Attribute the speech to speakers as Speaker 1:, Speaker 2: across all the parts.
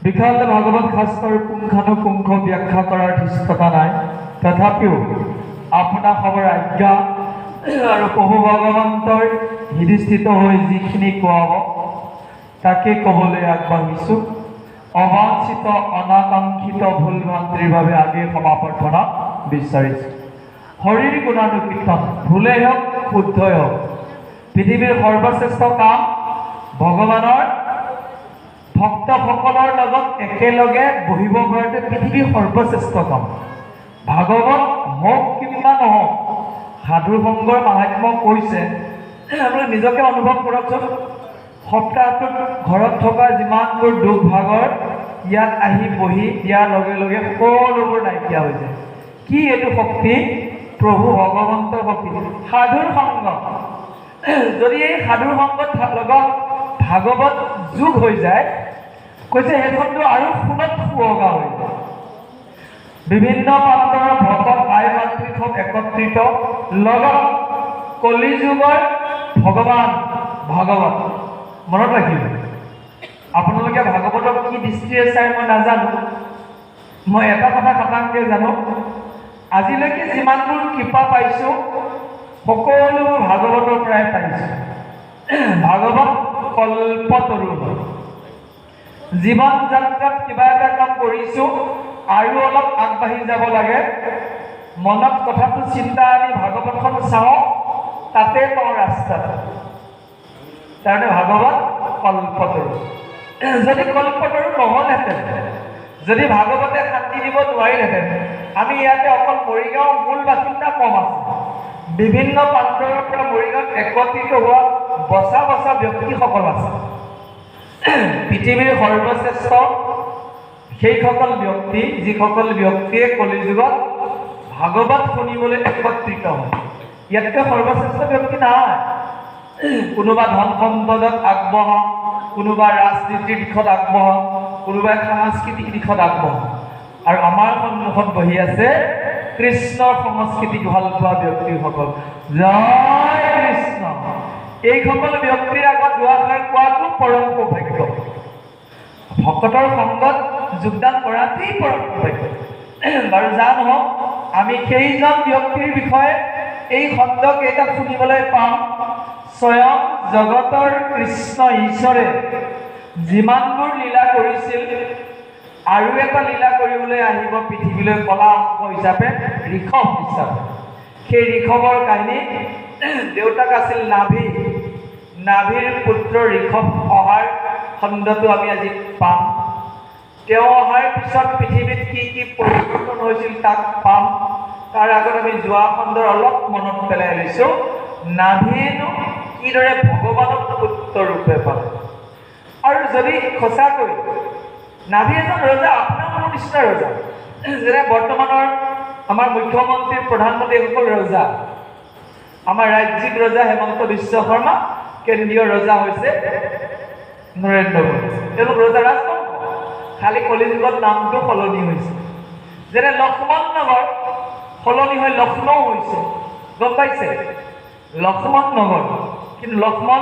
Speaker 1: বিশাল ভাগৱত শাস্ত্ৰৰ পুংখানুপুংখ ব্যাখ্যা কৰাৰ ধৃষ্টতা নাই, তথাপিও আপোনাৰ খবৰ আজ্ঞা আৰু প্ৰভু ভগৱন্তৰ হৃদয়স্থিত হৈ যিখিনি কোৱাব তাকে ক'বলৈ আগবাঢ়িছোঁ। অবাঞ্ছিত অনাকাংক্ষিত ভুল ভ্ৰান্তিৰ বাবে আগে ক্ষমা প্ৰাৰ্থনা বিচাৰিছোঁ। হৰিৰ গুণানুকীৰ্তন ভুলেই হওক শুদ্ধই হওক, পৃথিৱীৰ সৰ্বশ্ৰেষ্ঠ কাম ভগৱানৰ ভক্তসকলৰ লগত একেলগে বহিব পৰাটো পৃথিৱীৰ সৰ্বশ্ৰেষ্ঠ কাম। ভাগৱত হওক কিংবা নহওক, সাধু সংগৰ মাহাত্ম্য কৈছে, আপোনালোকে নিজকে অনুভৱ কৰকচোন। সপ্তাহটোত ঘৰত থকা যিমানবোৰ দুখ ভাগৰ ইয়াত আহি বহি দিয়াৰ লগে লগে সকলোবোৰ নাইকিয়া হৈ যায়। কি এইটো শক্তি? প্ৰভু ভগৱন্তৰ শক্তি। সাধুৰ সংগ, যদি এই সাধুৰ সংগত লগত ভাগৱত যোগ হৈ যায়, কৈছে সেইখনটো আৰু সোণত সুৱগা হৈ যায়। বিভিন্ন প্ৰান্তৰ ভকত আই মাতৃসৱ একত্ৰিত, লগত কলিযুগৰ ভগৱান ভাগৱত। মনত ৰাখিব, আপোনালোকে ভাগৱতক কি দৃষ্টিৰে চাই মই নাজানো, মই এটা কথা খাটাংকে জানো, আজিলৈকে যিমানবোৰ কৃপা পাইছোঁ সকলোবোৰ ভাগৱতৰ পৰাই পাইছোঁ। ভাগৱত কল্পতৰু। জীৱন যাত্ৰাত কিবা এটা কাম কৰিছোঁ আৰু অলপ আগবাঢ়ি যাব লাগে, মনত কথাটো চিন্তা আনি ভাগৱতখন চাওঁ, তাতে পাওঁ ৰাস্তাটো। তাৰমানে ভাগৱত কল্পতৰু। যদি কল্পতৰু নহ'লহেঁতেন, যদি ভাগৱতে শান্তি দিব নোৱাৰিলেহেঁতেন, আমি ইয়াতে অকল মৰিগাঁও মূল বাসিন্দা কম আছে, বিভিন্ন প্ৰান্তৰ পৰা মৰিগাঁৱত একত্ৰিত হোৱা বচা বচা ব্যক্তিসকল আছে। পৃথিৱীৰ সৰ্বশ্ৰেষ্ঠ সেইসকল ব্যক্তি, যিসকল ব্যক্তিয়ে কলিযুগত ভাগৱত শুনিবলৈ একত্ৰিত হয়। ইয়াতকৈ সৰ্বশ্ৰেষ্ঠ ব্যক্তি নাই। কোনোবা ধন সম্পদত আগবঢ়া, কোনোবা ৰাজনীতিৰ দিশত আগবঢ়া, কোনোবাই সাংস্কৃতিক দিশত আগবঢ়া, আৰু আমাৰ সন্মুখত বহি আছে কৃষ্ণৰ সংস্কৃতিক ভাল পোৱা ব্যক্তিসকল। জয় কৃষ্ণ। এইসকল ব্যক্তিৰ আগত দুআষাৰ কোৱাটো পৰম সৌভাগ্য। ভকতৰ সংগত যোগদান কৰাটোৱেই পৰম সৌভাগ্য। বাৰু যা নহওক, আমি সেইজন ব্যক্তিৰ বিষয়ে এই শব্দকেইটা শুনিবলৈ পাম। স্বয়ং জগতৰ কৃষ্ণ ঈশ্বৰে যিমানবোৰ লীলা কৰিছিল, আৰু এটা লীলা কৰিবলৈ আহিব পৃথিৱীলৈ কলা অংশ হিচাপে, ঋষভ হিচাপে। সেই ঋষভৰ কাহিনী, দেউতাক আছিল নাভি, নাভিৰ পুত্ৰ ঋষভ অহাৰ খণ্ডটো আমি আজি পাম। তেওঁ অহাৰ পিছত পৃথিৱীত কি কি পৰিৱৰ্তন হৈছিল তাক পাম। তাৰ আগত আমি যোৱা খণ্ডৰ অলপ মনত পেলাই লৈছোঁ। নাভিয়েনো কিদৰে ভগৱানক পুত্ৰ ৰূপে পালে, আৰু যদি সঁচাকৈ নাভি এজন ৰজা, আপোনাৰ মোৰ নিচিনা ৰজা, যেনে বৰ্তমানৰ আমাৰ মুখ্যমন্ত্ৰী প্ৰধানমন্ত্ৰী এইসকল ৰজা। আমাৰ ৰাজ্যিক ৰজা হেমন্ত বিশ্ব শৰ্মা, কেন্দ্ৰীয় ৰজা হৈছে নৰেন্দ্ৰ মোদী। তেওঁলোক ৰজা ৰাজবংশ, খালি কলিযুগত নামটো সলনি হৈছে। যেনে লক্ষ্মণ নগৰ সলনি হৈ লক্ষ্ণৌ হৈছে, গম পাইছে? লক্ষ্মণ নগৰ, কিন্তু লক্ষ্মণ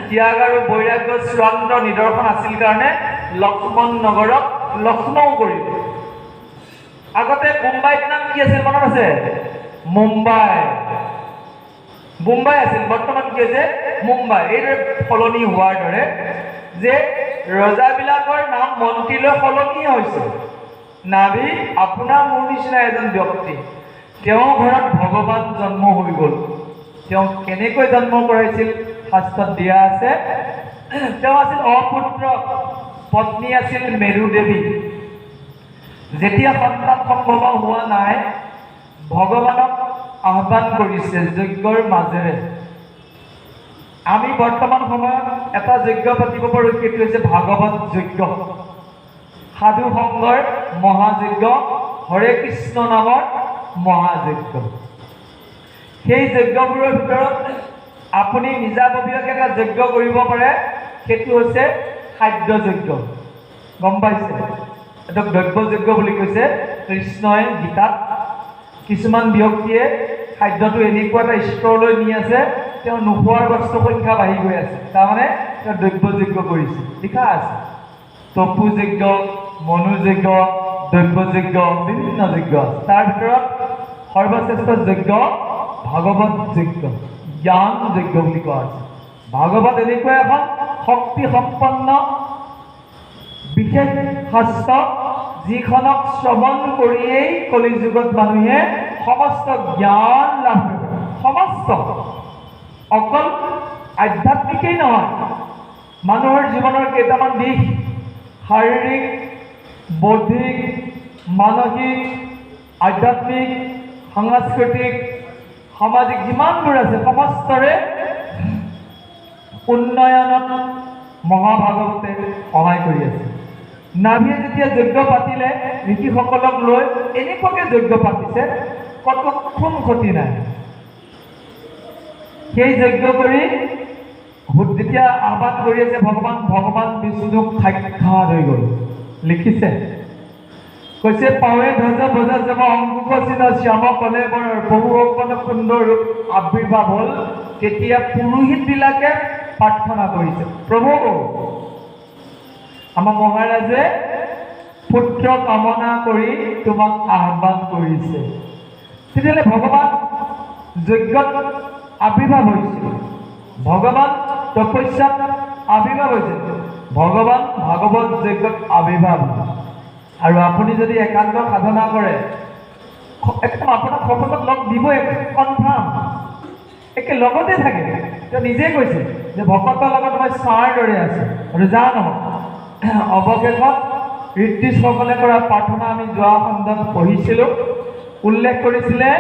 Speaker 1: ত্যাগ আৰু বৈৰাগ্যৰ চূড়ান্ত নিদৰ্শন আছিল কাৰণে লক্ষ্মণ নগৰক লক্ষ্ণৌ কৰিল। আগতে মুম্বাইৰ নাম কি আছিল মনত আছে? মুম্বাই। মুম্বাই আছিল, বৰ্তমান কি হৈছে? মুম্বাই। এইদৰে সলনি হোৱাৰ দৰে যে ৰজাবিলাকৰ নাম মন্ত্ৰীলৈ সলনি হৈছে। নাভি আপোনাৰ মোৰ নিচিনা এজন ব্যক্তি, তেওঁৰ ঘৰত ভগৱান জন্ম হৈ গ'ল। তেওঁ কেনেকৈ জন্ম কৰাইছিল শাস্ত্ৰত দিয়া আছে। তেওঁ আছিল অপুত্ৰ, পত্নী আছিল মেৰু দেৱী। যেতিয়া সন্তান সম্ভৱ হোৱা নাই, ভগৱানক আহ্বান কৰিছে যজ্ঞৰ মাজেৰে। আমি বৰ্তমান সময়ত এটা যজ্ঞ পাতিব পাৰোঁ, সেইটো হৈছে ভাগৱত যজ্ঞ, সাধু সংগৰ মহাযজ্ঞ, হৰে কৃষ্ণ নামৰ মহাযজ্ঞ। সেই যজ্ঞবোৰৰ ভিতৰত আপুনি নিজাববীয়াকৈ এটা যজ্ঞ কৰিব পাৰে, সেইটো হৈছে খাদ্য যজ্ঞ। গম পাইছে? এইটোক দ্ৰব্য যজ্ঞ বুলি কৈছে কৃষ্ণই গীতাত। কিছুমান ব্যক্তিয়ে খাদ্যটো এনেকুৱা এটা স্তৰলৈ নি আছে, তেওঁ নোখোৱাৰ বস্তুৰ সংখ্যা বাঢ়ি গৈ আছে, তাৰমানে তেওঁ দ্ৰব্য যজ্ঞ কৰিছে, লিখা আছে। তপুযজ্ঞ, মনুযজ্ঞ, দৈব্যযজ্ঞ, বিভিন্ন যজ্ঞ। তাৰ ভিতৰত সৰ্বশ্ৰেষ্ঠ যজ্ঞ ভাগৱত যজ্ঞ, জ্ঞান যজ্ঞ বুলি কোৱা হৈছে। ভাগৱত এনেকুৱা এখন শক্তি সম্পন্ন বিশেষ শাস্ত্ৰ, যিখনক শ্ৰৱণ কৰিয়েই কলিযুগত মানুহে সমস্ত জ্ঞান লাভ কৰিব। সমস্ত, অকল আধ্যাত্মিকেই নহয়, মানুহৰ জীৱনৰ কেইটামান দিশ, শাৰীৰিক, বৌদ্ধিক, মানসিক, আধ্যাত্মিক, সাংস্কৃতিক, সামাজিক যিমানবোৰ আছে সমস্তৰে উন্নয়নত মহাভাগৱতে সহায় কৰি আছে। নাভিয়ে যেতিয়া যজ্ঞ পাতিলে, ঋষিসকলক লৈ এনেকুৱাকৈ যজ্ঞ পাতিছে, কতো খুন ক্ষতি নাই। সেই যজ্ঞ কৰি যেতিয়া আহ্বান কৰি আছে ভগৱান বিষ্ণুক সাক্ষাৎ হৈ গ'ল। লিখিছে, কৈছে পাৱে ধ্বজ ভজ যাব অংকুশ চিন শ্যাম কলে বৰ বহু সুন্দৰ ৰূপ আৱিৰ্ভাৱ হ'ল। তেতিয়া পুৰোহিতবিলাকে প্ৰাৰ্থনা কৰিছে, প্ৰভু আমাৰ মহাৰাজে পুত্ৰ কামনা কৰি তোমাক আহ্বান কৰিছে। তেতিয়াহ'লে ভগৱান যজ্ঞত আৱিৰ্ভাৱ হৈছিল, ভগৱান তপস্যাত আৱিৰ্ভাৱ হৈছিল, ভগৱান ভাগৱত যজ্ঞত আৱিৰ্ভাৱ। আৰু আপুনি যদি একান্ত সাধনা কৰে, একদম আপোনাক সপোনত লগ দিবই, কনফাৰ্ম, একে লগতে থাকে। তেওঁ নিজে কৈছে যে ভকতৰ লগত মই ছাঁৰ দৰে আছো। আৰু যা নহওক, অৱশেষত ঋত্বিজসকলে কৰা প্ৰাৰ্থনা আমি যোৱা খণ্ডত পঢ়িছিলোঁ, উল্লেখ কৰিছিলে,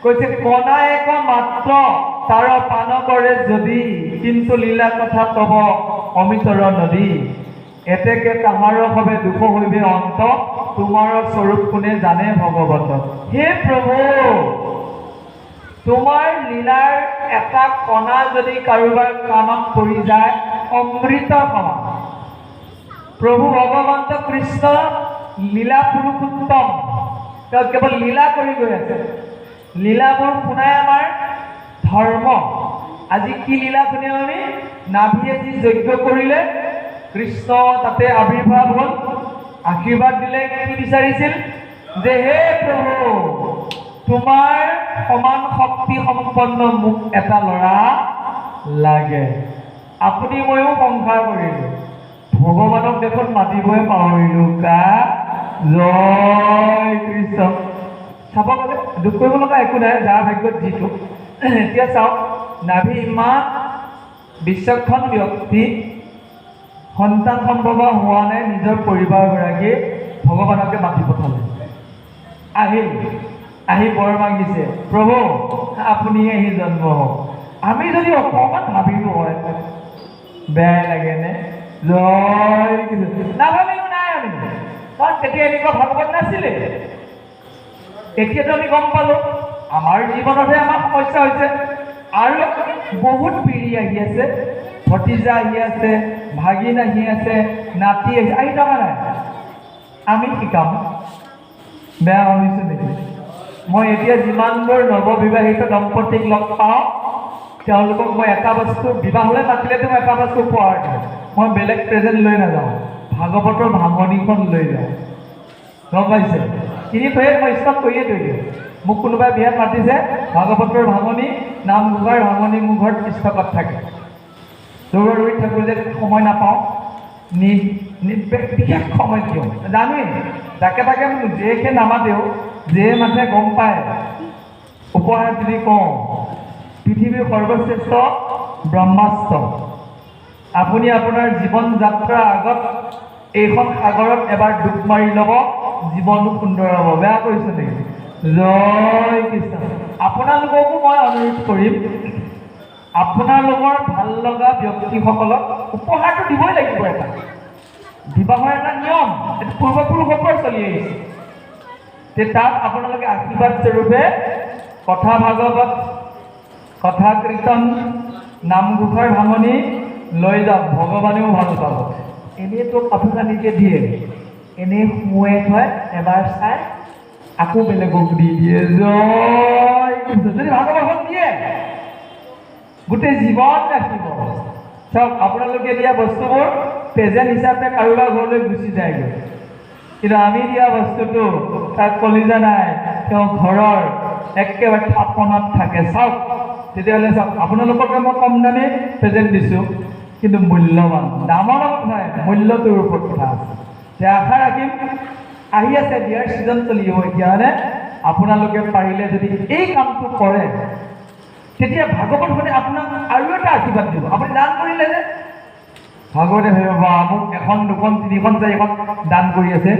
Speaker 1: কৈছে কণা এক মাত্ৰ তাৰ পান কৰে যদি, কিন্তু লীলা কথা তব অমিতৰ নদী। এতেকে তাহাৰ হবে দুখ হইবে অন্ত, তোমাৰ স্বৰূপ কোনে জানে ভগৱত। হে প্ৰভু, তোমাৰ লীলাৰ এটা কণা যদি কাৰোবাৰ কাণত পৰি যায়, অমৃত সমান। প্ৰভু ভগৱন্ত কৃষ্ণ লীলা পুৰুষোত্তম, তেওঁ কেৱল লীলা কৰি গৈ আছে। লীলাবোৰ শুনাই আমাৰ ধৰ্ম। আজি কি লীলা শুনিম আমি? নাভিয়ে যি যজ্ঞ কৰিলে, কৃষ্ণ তাতে আৱিৰ্ভাৱ হ'ল, আশীৰ্বাদ দিলে। কি বিচাৰিছিল? যে হে প্ৰভু, তোমাৰ সমান শক্তি সম্পন্ন মোক এটা ল'ৰা লাগে। আপুনি ময়ো সংসাৰ কৰিলোঁ, ভগৱানক দেখোন মাতিবই পাহৰিলোঁ। কা জয় কৃষ্ণ। চাব গ'লে দুখ কৰিব লগা একো নাই, যাৰ ভাগ্যত যিটো। এতিয়া চাওক, নাভি ইমান বিচক্ষণ ব্যক্তি, সন্তান সম্ভৱ হোৱা নাই, নিজৰ পৰিবাৰগৰাকীয়ে ভগৱানকে মাতি পঠালে। আহি বৰ মাগিছে, প্ৰভু আপুনি আহি জন্ম হওক। আমি যদি অকণমান ভাবিলোঁ হয়, বেয়াই লাগেনে? জয় নাভাবিলোঁ নাই আমি, কাৰণ তেতিয়া এনেকুৱা ভাগৱত নাছিলে। এতিয়াতো আমি গম পালোঁ, আমাৰ জীৱনতহে আমাৰ সমস্যা হৈছে। আৰু বহুত পিঢ়ি আহি আছে, ভতিজা আহি আছে, ভাগিন আহি আছে, নাতি আহি থকা নাই। আমি শিকাম, বেয়া ভাবিছোঁ নেকি? মই এতিয়া যিমানবোৰ নৱবিবাহিত দম্পতীক লগ পাওঁ, তেওঁলোকক মই এটা বস্তু, বিবাহলৈ মাতিলেতো মই এটা বস্তু উপহাৰ দিওঁ। মই বেলেগ প্ৰেজেণ্ট লৈ নাযাওঁ, ভাগৱতৰ ভাঙনিখন লৈ যাওঁ। গম পাইছে? কিনি থৈয়ে মই ষ্টক কৰিয়ে থৈ দিওঁ। মোক কোনোবাই বিয়াত মাতিছে, ভাগৱতৰ ভাঙনি, নামঘোষাৰ ভাঙনি মোৰ ঘৰত ষ্টকত থাকে। দৌৰা দৌৰি থাকোঁ যে সময় নাপাওঁ, বিশেষ সময় দিওঁ। জানোৱেই তাকে মোক যেহে নামাতেও, যে মানুহে গম পায়, উপহাৰ বুলি কওঁ, পৃথিৱীৰ সৰ্বশ্ৰেষ্ঠ ব্ৰহ্মাস্ত্ৰ। আপুনি আপোনাৰ জীৱন যাত্ৰাৰ আগত এইখন সাগৰত এবাৰ ডুব মাৰি ল'ব, জীৱনটো সুন্দৰ হ'ব। বেয়া কৰিছে নেকি? জয় কৃষ্ণ। আপোনালোককো মই অনুৰোধ কৰিম, আপোনালোকৰ ভাল লগা ব্যক্তিসকলক উপহাৰটো দিবই লাগিব। এটা বিবাহৰ এটা নিয়ম, এইটো পূৰ্বপুৰুষৰ পৰা চলি আহিছে। তাত আপোনালোকে আশীৰ্বাদ স্বৰূপে কথা ভাগৱত, কথা কীৰ্তন, নামঘোষাৰ ভাঙনি লৈ যাওক, ভগৱানেও ভাল পাব। এনেইতো কাপোৰ কানিকে দিয়ে, এনেই সোঁৱে থয়, এবাৰ চাই আকৌ বেলেগক দি দিয়ে। জয় যদি ভাগৱত দিয়ে, গোটেই জীৱন ৰাখিব। চাওক, আপোনালোকে দিয়া বস্তুবোৰ প্ৰেজেণ্ট হিচাপে কাৰোবাৰ ঘৰলৈ গুচি যায়গৈ, কিন্তু আমি দিয়া বস্তুটো তাত কলিজা নাই, তেওঁ ঘৰৰ একেবাৰে থাপনাত থাকে। চাওক তেতিয়াহ'লে চাওক, আপোনালোককে মই কম দামে প্ৰেজেণ্ট দিছোঁ, কিন্তু মূল্যৱান, দামৰ লগত নহয়, মূল্যটোৰ ওপৰত কথা আছে। এতিয়া আশা ৰাখিম, আহি আছে বিয়াৰ ছিজন চলিব এতিয়া, হয়নে? আপোনালোকে পাৰিলে যদি এই কামটো কৰে, তেতিয়া ভাগৱতখনে আপোনাক আৰু এটা আশীৰ্বাদ দিব। আপুনি দান কৰিলে যে ভাগৱতে ভাবিব, বা মোক এখন, দুখন, তিনিখন, চাৰিখন দান কৰি আছে,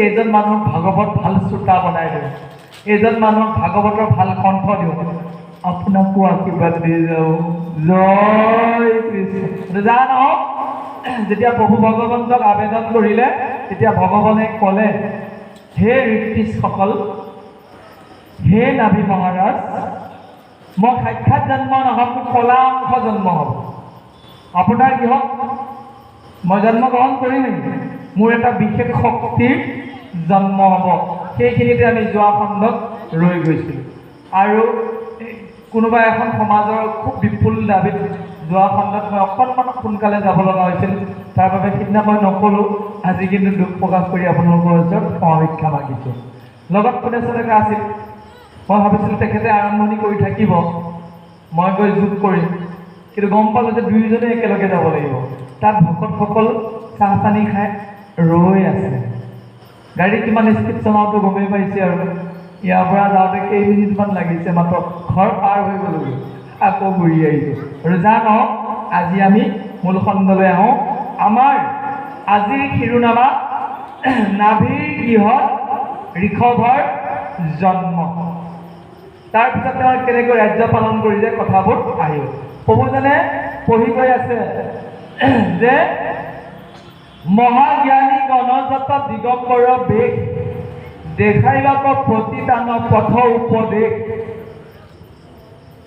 Speaker 1: এইজন মানুহক ভাগৱত ভাল শ্ৰোতা বনাই দিওঁ, এইজন মানুহক ভাগৱতৰ ভাল কণ্ঠ দিওঁ, আপোনাকো আশীৰ্বাদ দি যাওঁ। জয় কৃষ্ণ। যা নহওক, যেতিয়া প্ৰভু ভগৱন্তক আবেদন কৰিলে, তেতিয়া ভগৱানে ক'লে, হে ঋষিসকল, হে নাভি মহাৰাজ, মই সাক্ষাৎ জন্ম নহ'ব, মোৰ কলা অংশ জন্ম হ'ব। আপোনাৰ কি হওক, মই জন্মগ্ৰহণ কৰিম, মোৰ এটা বিশেষ শক্তিৰ জন্ম হ'ব। সেইখিনিতে আমি যোৱা খণ্ডত ৰৈ গৈছিলোঁ। আৰু কোনোবা এখন সমাজৰ খুব বিপুল দাবীত যোৱা খণ্ডত মই অকণমান সোনকালে যাব লগা হৈছিল, তাৰ বাবে সিদিনা মই নক'লোঁ। আজি কিন্তু দুখ প্ৰকাশ কৰি আপোনালোকৰ ওচৰত ক্ষমাভিক্ষা মাগিছোঁ। লগত কোনে চলেকা আছিল, মই ভাবিছিলোঁ তেখেতে আৰম্ভণি কৰি থাকিব, মই গৈ যোগ কৰিম, কিন্তু গম পালোঁ যে দুয়োজনে একেলগে যাব লাগিব। তাত ভকতসকল চাহ পানী খাই ৰৈ আছে। গাড়ী কিমান স্পীড চলাওঁতো গমেই পাইছে, আৰু ইয়াৰ পৰা যাওঁতে কেইমিনিটমান লাগিছে, মাত্ৰ ঘৰ পাৰ হৈ গ'লোঁ, আকৌ ঘূৰি আহিছোঁ। আৰু যা নহওক, আজি আমি মূল খণ্ডলৈ আহোঁ। আমাৰ আজিৰ শিৰোনামা, নাভিৰ গৃহত ঋষভৰ জন্ম। তাৰপিছত তেওঁ কেনেকৈ ৰাজ্য পালন কৰিলে, কথাবোৰ আহিব। প্ৰভুজনে পঢ়ি গৈ আছে যে মহাজ্ঞানী গণজাত দিগম্বৰ বেশ, দেখাইবাক প্ৰতিদান পথ উপদেশ,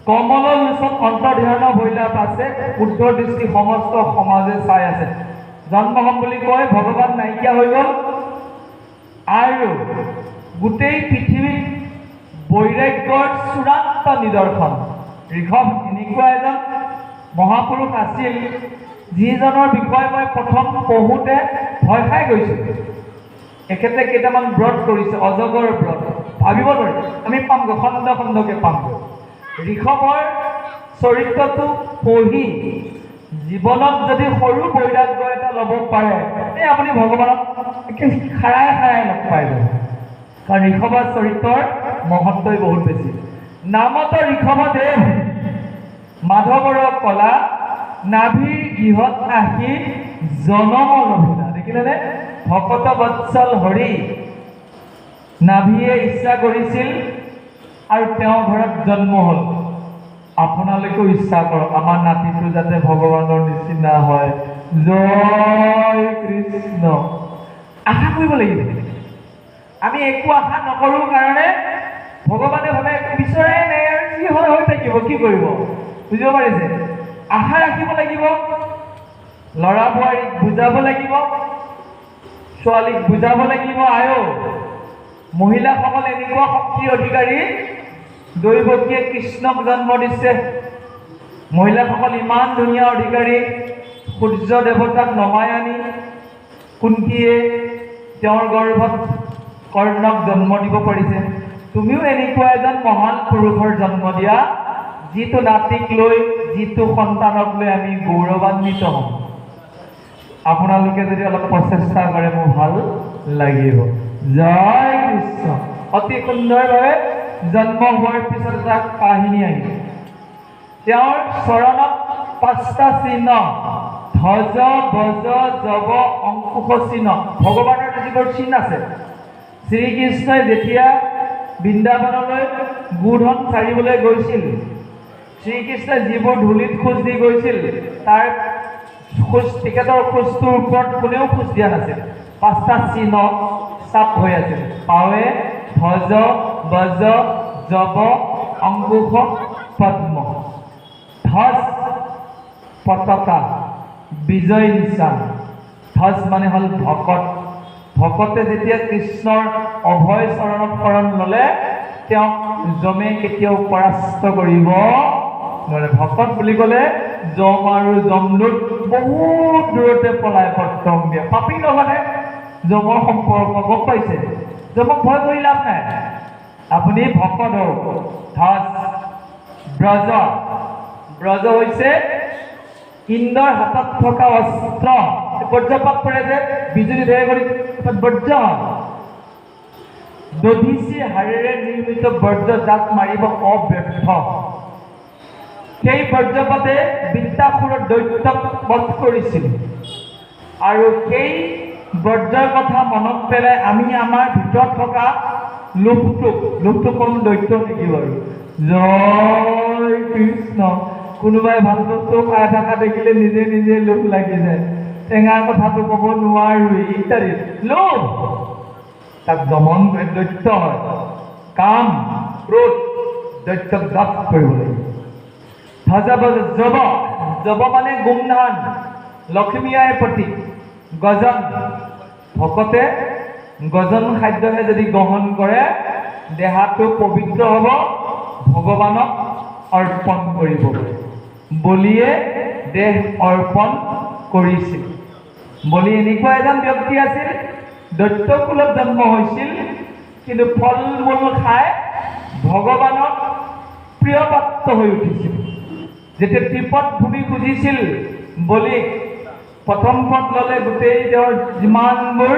Speaker 1: কমল লোচন অন্তৰ্ধান ভৈলা পাছে, শুদ্ধ দৃষ্টি সমস্ত সমাজে চাই আছে। জন্ম হ'ম বুলি কৈ ভগৱান নাইকিয়া হৈ গ'ল, আৰু গোটেই পৃথিৱীত বৈৰাগ্যৰ চূড়ান্ত নিদৰ্শন। ঋষভ এনেকুৱা এজন মহাপুৰুষ আছিল, যিজনৰ বিষয়ে মই প্ৰথম পঢ়োঁতে ভয় খাই গৈছোঁ। এখেতে কেইটামান ব্ৰত কৰিছে, অজগৰ ব্ৰত, ভাবিব নোৱাৰি। আমি পামগৈ, খণ্ড খণ্ডকৈ পামগৈ। ঋষভৰ চৰিত্ৰটো পঢ়ি জীৱনত যদি সৰু বৈৰাগ্য এটা ল'ব পাৰে, এই আপুনি ভগৱানক একে খাৰাই খাৰাই লগ পাই যাব। কাৰণ ঋষভৰ চৰিত্ৰৰ মহত্বই বহুত বেছি। নামত ঋষভদেৱ, মাধৱৰ কলা, নাভিৰ গৃহত আহি জনম লভিলা। দেখিলেনে? ভকত বৎসল হৰি, নাভিয়ে ইচ্ছা কৰিছিল আৰু তেওঁৰ ঘৰত জন্ম হ'ল। আপোনালোকেও ইচ্ছা কৰক, আমাৰ নাতিটো যাতে ভগৱানৰ নিচিনা হয়। জয় কৃষ্ণ। আশা কৰিব লাগিব। আমি একো আশা নকৰোঁ কাৰণে ভগৱানে ভাবে একো বিচৰাই নাই, আৰু কি হয় হৈ থাকিব, কি কৰিব, বুজিব পাৰিছে? আশা ৰাখিব লাগিব, ল'ৰা বোৱাৰীক বুজাব লাগিব, ছোৱালীক বুজাব লাগিব। আয়ো মহিলাসকল এনেকুৱা শক্তিৰ অধিকাৰী, দৈৱকীয়ে কৃষ্ণক জন্ম দিছে। মহিলাসকল ইমান ধুনীয়া অধিকাৰী, সূৰ্য দেৱতাক নমাই আনি কুন্তীয়ে তেওঁৰ গৰ্ভত কৰ্ণক জন্ম দিব পাৰিছে। তুমিও এনেকুৱা এজন মহান পুৰুষৰ জন্ম দিয়া, যিটো নাতিক লৈ, যিটো সন্তানক লৈ আমি গৌৰৱান্বিত হ'ম। আপোনালোকে যদি অলপ প্ৰচেষ্টা কৰে, মোৰ ভাল লাগিব। জয় কৃষ্ণ। অতি সুন্দৰভাৱে জন্ম হোৱাৰ পিছত এটা কাহিনী আহিল। তেওঁৰ চৰণত 5টা চিহ্ন, ধ্বজ, বজ, জব, অংকুশ চিহ্ন, ভগৱানৰ যিবোৰ চিহ্ন আছে। শ্ৰীকৃষ্ণই যেতিয়া বৃন্দাবনলৈ গোধন চাৰিবলৈ গৈছিল, শ্ৰীকৃষ্ণই যিবোৰ ধূলিত খোজ দি গৈছিল, তাৰ খোজ, তেখেতৰ খোজটোৰ ওপৰত কোনেও খোজ দিয়া নাছিল। 5টা চিহ্ন চাপ হৈ আছিল। পাৱে, ধ্বজ, বজ, জব, অংকুশ, পদ্ম। ধ্বজ পতাকা, বিজয় নিশান। ধ্বজ মানে হ'ল ভকত। ভকতে যেতিয়া কৃষ্ণৰ অভয় চৰণত শৰণ ল'লে, তেওঁক যমে কেতিয়াও পৰাস্ত কৰিব নোৱাৰে। ভকত বুলি ক'লে যম আৰু যমদূত বহুত দূৰতে পলাই পত্ৰং দিয়ে। পাপী লগতে যমৰ সম্পৰ্ক গম পাইছে। যমক ভয় কৰি লাভ নাই। আপুনি ভকত হওক। ধ্বজ ব্ৰজ, ব্ৰজ হৈছে ইন্দ্ৰৰ হাতত থকা অস্ত্ৰ। বজ্ৰপাত পৰে যে বিজুলী ঢেৰেকণি বজ্ৰ, দধিচি হাড়েৰে নিৰ্মিত বজ্ৰ যাক মাৰিব অব্যৰ্থ। সেই বজ্ৰপাতে বৃত্তাসুৰৰ দৈত্যক বধ কৰিছিল। আৰু সেই বজ্ৰৰ কথা মনত পেলাই আমি আমাৰ ভিতৰত থকা লোভটো কম দৈত্য নেকি বাৰু? জয় কৃষ্ণ। কোনোবাই ভাল বস্তু খাই থকা দেখিলে নিজে নিজে লোভ লাগি যায়। টেঙাৰ কথাটো ক'ব নোৱাৰোৱেই ইত্যাদি লোভ। তাক দমন কৰি দৈত্য হয়। কাম ক্ৰোধ দৈত্যক দমন কৰিব লাগিব। যব মানে গুমধান, লক্ষ্মী আইৰ প্ৰতীক। গজন, ভকতে গজন খাদ্যহে যদি গ্ৰহণ কৰে দেহাটো পবিত্ৰ হ'ব, ভগৱানক অৰ্পণ কৰিব। বলিয়ে দেহ অৰ্পণ কৰিছিল। বলি এনেকুৱা এজন ব্যক্তি আছিল, দৈত্য কুলত জন্ম হৈছিল, কিন্তু ফল মূল খাই ভগৱানক প্ৰিয় পাত্ৰ হৈ উঠিছিল। যেতিয়া ত্ৰিপদ ভূমি খুজিছিল বলিক, প্ৰথম পদ ল'লে গোটেই তেওঁৰ যিমানবোৰ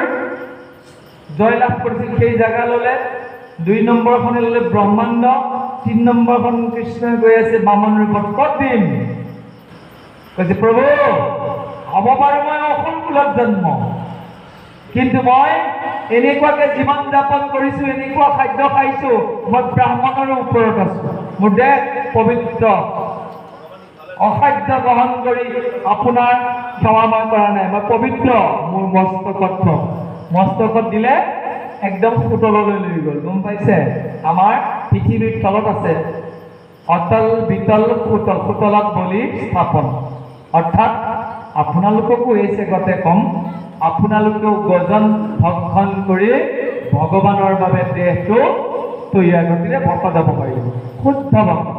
Speaker 1: জয়লাভ কৰিছিল সেই জেগা ল'লে। 2 নম্বৰখনে ল'লে ব্ৰহ্মাণ্ড, 3 নম্বৰখন কৃষ্ণই গৈ আছে বামন ৰূপত। ক'ত দিম? কৈছে প্ৰভু হ'ব পাৰোঁ মই অসুৰ কুলত জন্ম, কিন্তু মই এনেকুৱাকে জীৱন যাপন কৰিছোঁ, এনেকুৱা খাদ্য খাইছোঁ, মই ব্ৰাহ্মণৰ ওপৰত আছোঁ, মোৰ দেহ পবিত্ৰ। অখাদ্য গ্ৰহণ কৰি আপোনাৰ সেৱা মই কৰা নাই, মই পবিত্ৰ। মোৰ মস্তকত দিলে একদম সুতললৈ লৈ গ'ল। গম পাইছে? আমাৰ পৃথিৱীৰ তলত আছে অতল বিতল সুতল, সুতলত বলি স্থাপন। অৰ্থাৎ আপোনালোককো এই চেগতে কম, আপোনালোকেও গজন ভক্ষণ কৰি ভগৱানৰ বাবে দেহটো তৈয়াৰ কৰিলে ভকত হ'ব পাৰিব, শুদ্ধ ভকত।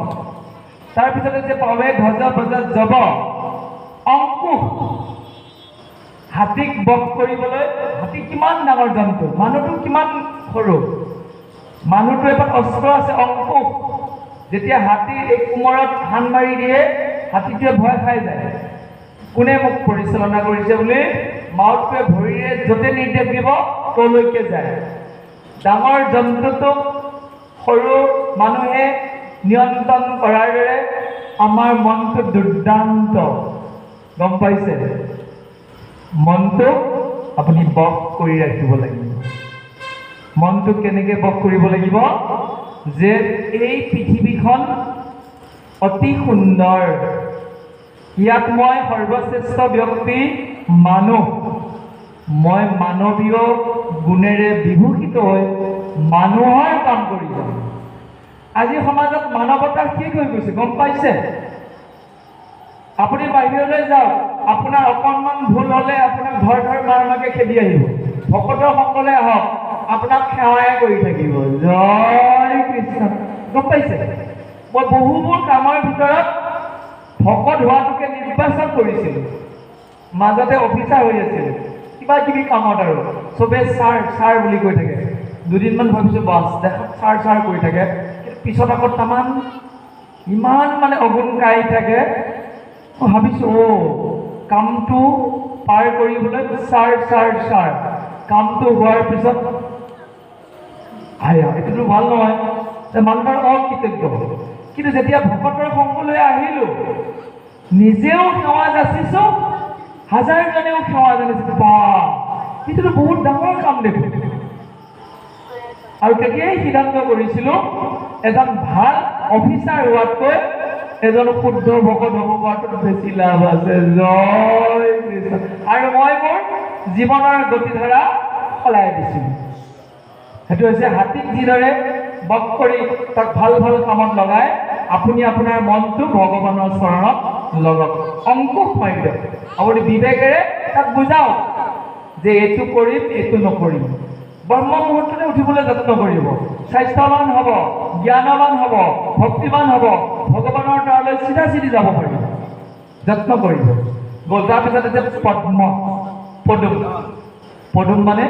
Speaker 1: তাৰপিছতে যে পাৱে ধ্বজ ব্ৰজ যব, অংকুশ। হাতীক বধ কৰিবলৈ, হাতী কিমান ডাঙৰ জন্তু, মানুহটো কিমান সৰু, মানুহটো এপাত অস্ত্ৰ আছে অংকুশ। যেতিয়া হাতীৰ এই কোমৰত হান মাৰি দিয়ে, হাতীটোৱে ভয় খাই যায়। কোনে মোক পৰিচালনা কৰিছে বুলি মাউতটোৱে ভৰিৰে য'তে নিৰ্দেশ দিব তলৈকে যায়। ডাঙৰ জন্তুটোক সৰু মানুহে নিয়ন্ত্ৰণ কৰাৰ দৰে আমাৰ মনটো দুৰ্দান্ত। গম পাইছে? মনটোক আপুনি বশ কৰি ৰাখিব লাগিব। মনটোক কেনেকৈ বশ কৰিব লাগিব? যে এই পৃথিৱীখন অতি সুন্দৰ, ইয়াত মই সৰ্বশ্ৰেষ্ঠ ব্যক্তি মানুহ, মই মানৱীয় গুণেৰে বিভূষিত হৈ মানুহৰ কাম কৰি যাম। আজি সমাজত মানৱতা শেষ হৈ গৈছে, গম পাইছে? আপুনি বাহিৰলৈ যাওক, আপোনাৰ অকণমান ভুল হ'লে আপোনাক ধৰ মাৰ মাকে খেদি আহিব। ভকতৰ সকলে আহক, আপোনাক সেৱাই কৰি থাকিব। জয় কৃষ্ণ। গম পাইছে? মই বহুবোৰ কামৰ ভিতৰত ভকত হোৱাটোকে নিৰ্বাচন কৰিছিলোঁ। মাজতে অফিচাৰ হৈ আছিল, কিবা কিবি কামত আৰু চবে ছাৰ বুলি কৈ থাকে। দুদিনমান ভাবিছোঁ বাছ দেখাত ছাৰ কৰি থাকে, কিন্তু পিছত আকৌ তামান ইমান মানে অগুণ গাই থাকে। মই ভাবিছোঁ কামটো পাৰ কৰিবলৈ ছাৰ। কামটো হোৱাৰ পিছত এইটোতো ভাল নহয়, মানুহৰ অকৃতজ্ঞ। কিন্তু যেতিয়া ভকতৰ সংগলৈ আহিলোঁ, নিজেও সেৱা যাচিছোঁ, হাজাৰজনেও সেৱা জানিছোঁ। এইটোতো বহুত ডাঙৰ কাম দেখোন। আৰু তেতিয়াই সিদ্ধান্ত কৰিছিলোঁ, এজন ভাল অফিচাৰ হোৱাতকৈ এজন শুদ্ধ ভকত হ'ব পৰাটো বেছি লাভ আছে। জয় কৃষ্ণ। আৰু মই মোৰ জীৱনৰ গতিধাৰা সলাই দিছিলোঁ। সেইটো হৈছে হাতীক যিদৰে বশ কৰি তাক ভাল কামত লগাই, আপুনি আপোনাৰ মনটো ভগৱানৰ চৰণত লগাওক, অংকুশ মাৰি দিয়ক। আপুনি বিবেকেৰে তাক বুজাওক যে এইটো কৰিম, এইটো নকৰিম। ব্ৰহ্ম মুহূৰ্ততে উঠিবলৈ যত্ন কৰিব, স্বাস্থ্যৱান হ'ব, জ্ঞানৱান হ'ব, ভক্তিৱান হ'ব, ভগৱানৰ তালৈ চিধা যাব পাৰিব। যত্ন কৰিব গ'ল। তাৰপিছত আছে পদ্ম, পদুম। পদুম মানে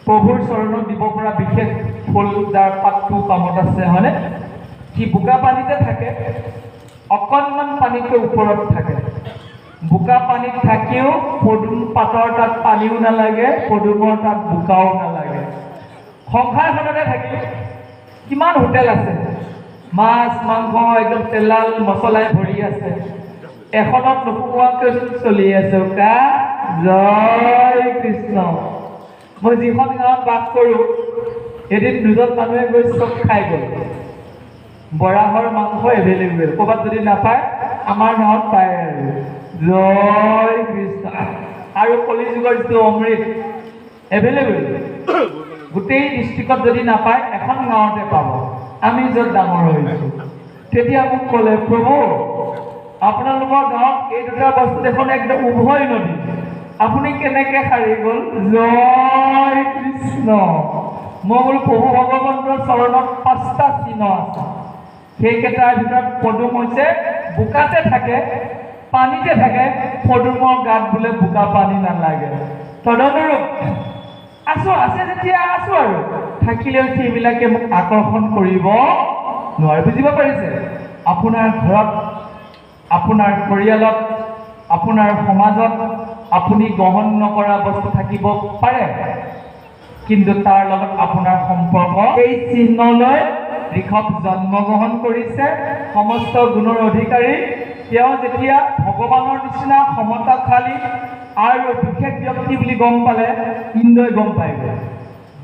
Speaker 1: প্ৰভুৰ চৰণত দিব পৰা বিশেষ ফুল, যাৰ পাতটো কামত আছে, হয়নে? সি বোকা পানীতে থাকে, অকণমান পানীতকৈ ওপৰত থাকে। বোকা পানীত থাকিও পদুম পাতৰ তাত পানীও নালাগে, পদুমৰ তাত বোকাও নালাগে। সংসাৰখনতে থাকি কিমান হোটেল আছে, মাছ মাংস একদম তেলাল মছলাই ভৰি আছে, এখনত নোসোমোৱাকৈ চলি আছে। জয় কৃষ্ণ। মই যিখন গাঁৱত বাস কৰোঁ, এদিন দুজন মানুহে গৈ চব খাই গ'ল। বৰাহৰ মাংস এভেইলেবল, ক'ৰবাত যদি নাপায় আমাৰ গাঁৱত পায় আৰু। জয় কৃষ্ণ। আৰু কলিযুগৰ যিটো অমৃত এভেইলেবল, গোটেই ডিষ্ট্ৰিক্টত যদি নাপায় এখন গাঁৱতে পাব। আমি য'ত ডাঙৰ হৈছোঁ, তেতিয়া মোক ক'লে, প্ৰভু আপোনালোকৰ গাঁৱত এই দুটা বস্তু দেখোন একদম উভয় নদী, আপুনি কেনেকৈ সাৰি গ'ল? জয় কৃষ্ণ। মই বোলো প্ৰভু ভগৱন্তৰ চৰণত 5টা চিহ্ন আছে, সেইকেইটাৰ ভিতৰত পদুম হৈছে বোকাতে থাকে, পানীতে থাকে। পদুমৰ গাত বোলে বোকা পানী নালাগে। তদনুৰূপ আছো, আছে যেতিয়া আছো আৰু থাকিলেও সেইবিলাকে মোক আকৰ্ষণ কৰিব নোৱাৰে। বুজিব পাৰিছে? আপোনাৰ ঘৰত, আপোনাৰ পৰিয়ালত, আপোনাৰ সমাজত আপুনি গ্ৰহণ নকৰা বস্তু থাকিব পাৰে, কিন্তু তাৰ লগত আপোনাৰ সম্পৰ্ক। এই চিহ্নলৈ ঋষভ জন্মগ্ৰহণ কৰিছে, সমস্ত গুণৰ অধিকাৰী। তেওঁ যেতিয়া ভগৱানৰ নিচিনা সমতাশালী আৰু বিশেষ ব্যক্তি বুলি গম পালে, ইন্দ্ৰই গম পাই গ'ল,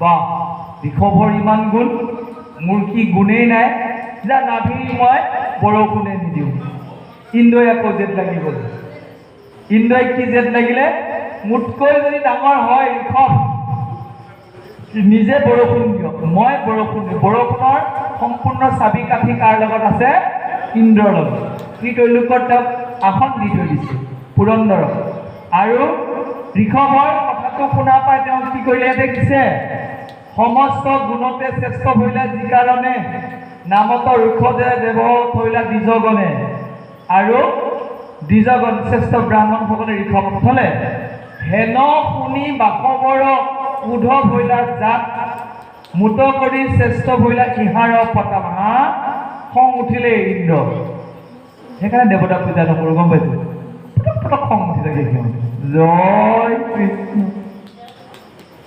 Speaker 1: বাহ ঋষভৰ ইমান গুণ, মোৰ কি গুণেই নাই, যা নাভি মই বৰষুণে নিদিওঁ। ইন্দ্ৰই আকৌ জেদ লাগি গ'ল। ইন্দ্ৰই কি জেদ লাগিলে? মোতকৈ যদি ডাঙৰ হয় ঋষভ, নিজে বৰষুণ দিয়ক, মই বৰষুণ দিওঁ। বৰষুণৰ সম্পূৰ্ণ চাবি কাঠি কাৰ লগত আছে? ইন্দ্ৰৰ লগত। কি তেওঁলোকৰ তেওঁক আসন দি থৈ দিছে, পুৰন্দৰক। আৰু ঋষভৰ কথাটো শুনা পাই তেওঁ কি কৰিলে দেখিছে? সমস্ত গুণতে শ্ৰেষ্ঠ ভৈলা যি কাৰণে, নামত ঋষদে দেৱ থৈলা দ্বিজগণে। আৰু দ্বিজগণ শ্ৰেষ্ঠ ব্ৰাহ্মণসকলে ঋষভ থলে, হেন শুনি বাসৱৰ উধ ভৈলা জাত, মুত কৰি শ্ৰেষ্ঠ ভৈলা ইহাৰ পতাম। খং উঠিলে ইন্দ্ৰ, সেইকাৰণে দেৱতা পূজা নকৰোঁ, গম পাইছো। পটক খং উঠি থাকে সিহঁত। জয় কৃষ্ণ।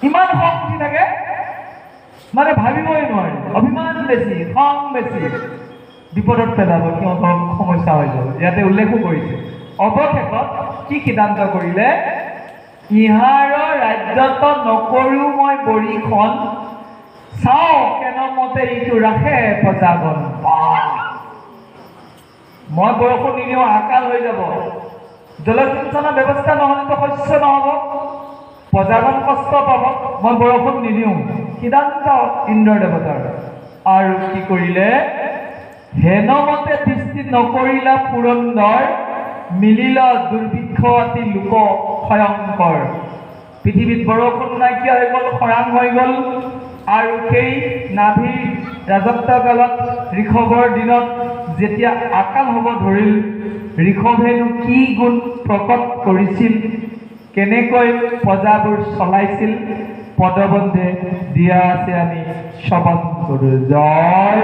Speaker 1: ইমান খং উঠি থাকে মানে ভাবিবই নোৱাৰি, অভিমান বেছি, খং বেছি, বিপদত পেলাব, সিহঁতৰ সমস্যা হৈ যাব। ইয়াতে উল্লেখো কৰিছে। অৱশেষত কি সিদ্ধান্ত কৰিলে? ইহাৰ ৰাজ্যত নকৰোঁ মই বৰিখন, চাওঁ কেন মতে ইটো ৰাখে প্ৰজাগণ। মই বৰষুণ নিদিওঁ, আকাল হৈ যাব, জলসিঞ্চনৰ ব্যৱস্থা নহ'লেতো শস্য নহ'ব, প্ৰজাগণ কষ্ট পাব, মই বৰষুণ নিদিওঁ। সিদ্ধান্ত ইন্দ্ৰ দেৱতাৰ। আৰু কি কৰিলে? হেনমতে দৃষ্টি নকৰিলা পুৰন্দৰ, মিলিল দুৰ্ভিক্ষ অতি লোক ভয়ংকৰ। পৃথিৱীত বৰষুণ নাইকিয়া হৈ গ'ল, খৰাং হৈ গ'ল। আৰু সেই নাভিৰ ৰাজত্বকালত ঋষভৰ দিনত যেতিয়া আকাল হ'ব ধৰিল, ঋষভেনো কি গুণ প্ৰকট কৰিছিল, কেনেকৈ প্ৰজাবোৰ চলাইছিল, পদবন্ধে দিয়া আছে, আমি শ্ৰৱণ কৰোঁ। জয়